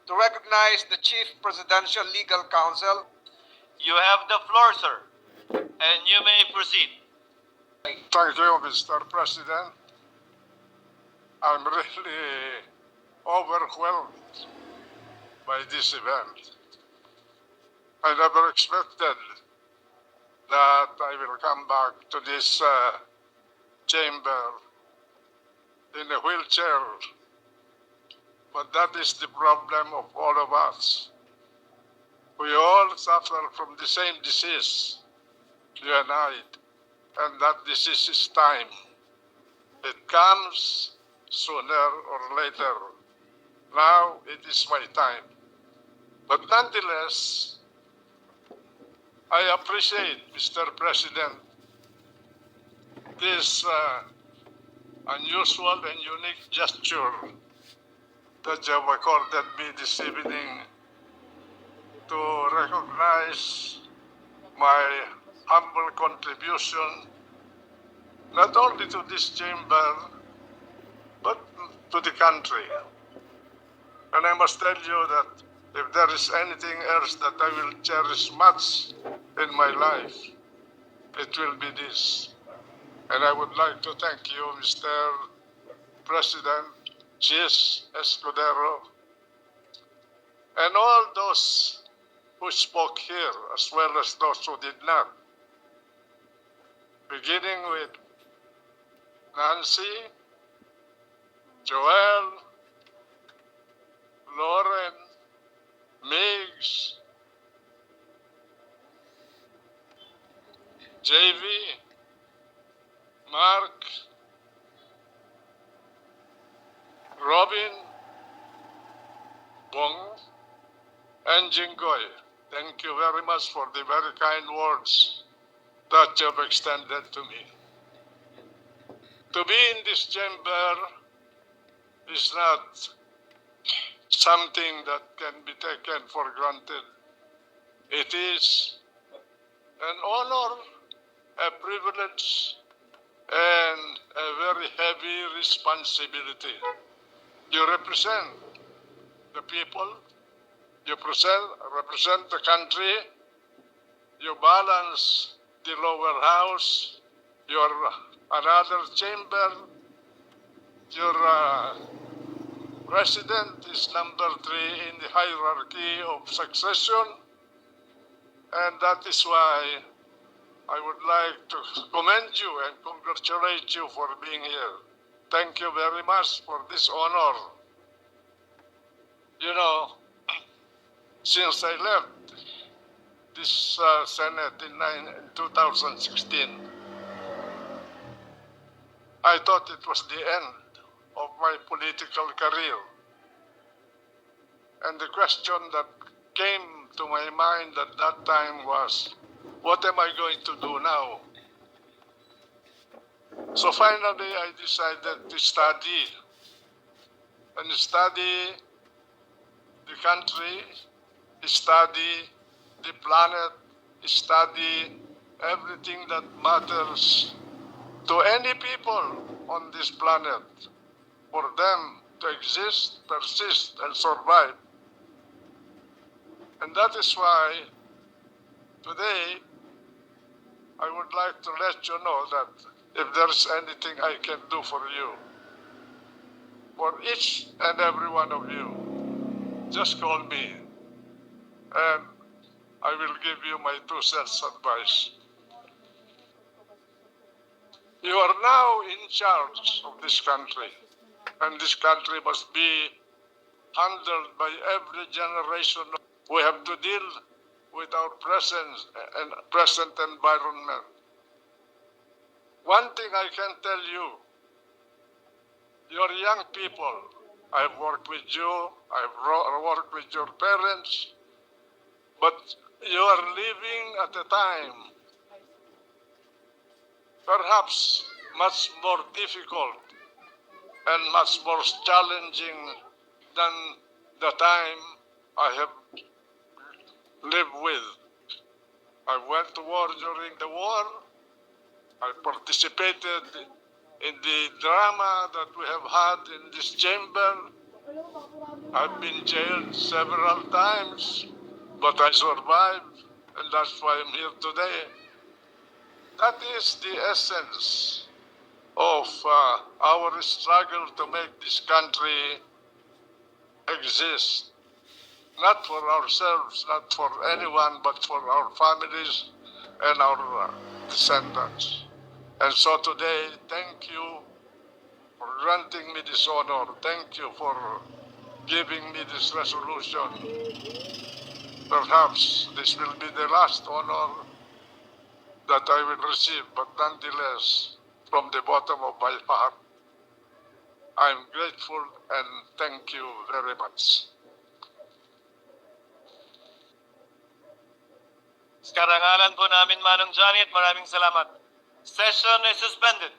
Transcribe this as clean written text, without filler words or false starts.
to recognize the Chief Presidential Legal Counsel. You have the floor, sir, and you may proceed. Thank you, Mr. President. I'm really overwhelmed by this event. I never expected that I will come back to this chamber in a wheelchair, but that is the problem of all of us. We all suffer from the same disease, you and I, and that disease is time. It comes sooner or later. Now it is my time. But nonetheless, I appreciate, Mr. President, this unusual and unique gesture that you have accorded me this evening to recognize my humble contribution not only to this chamber, but to the country. And I must tell you that if there is anything else that I will cherish much in my life, it will be this. And I would like to thank you, Mr. President Gis Escudero, and all those who spoke here, as well as those who did not, beginning with Nancy, Joel, Lauren, Migs, JV, Mark, Robin, Bong, and Jingoy. Thank you very much for the very kind words that you have extended to me. To be in this chamber is not something that can be taken for granted. It is an honor, a privilege, and a very heavy responsibility. You represent the people, you represent the country, you balance the lower house, your another chamber, your president is number 3 in the hierarchy of succession, and that is why I would like to commend you and congratulate you for being here. Thank you very much for this honor. You know, since I left this Senate in 2016, I thought it was the end of my political career. And the question that came to my mind at that time was, what am I going to do now? So finally, I decided to study the country, study the planet, study everything that matters to any people on this planet, for them to exist, persist, and survive. And that is why today I would like to let you know that if there's anything I can do for you, for each and every one of you, just call me and I will give you my 2 cents advice. You are now in charge of this country, and this country must be handled by every generation. We have to deal with our present environment. One thing I can tell you, you're young people. I've worked with you, I've worked with your parents, but you are living at a time perhaps much more difficult and much more challenging than the time I have lived with. I went to war during the war. I participated in the drama that we have had in this chamber I've been jailed several times, but I survived, and that's why I'm here today. That is the essence of our struggle to make this country exist. Not for ourselves, not for anyone, but for our families and our descendants. And so today, thank you for granting me this honor. Thank you for giving me this resolution. Perhaps this will be the last honor that I will receive, but nonetheless, from the bottom of my heart, I'm grateful and thank you very much. Sa karangalan po namin, Manong Johnny, at maraming salamat. Session is suspended.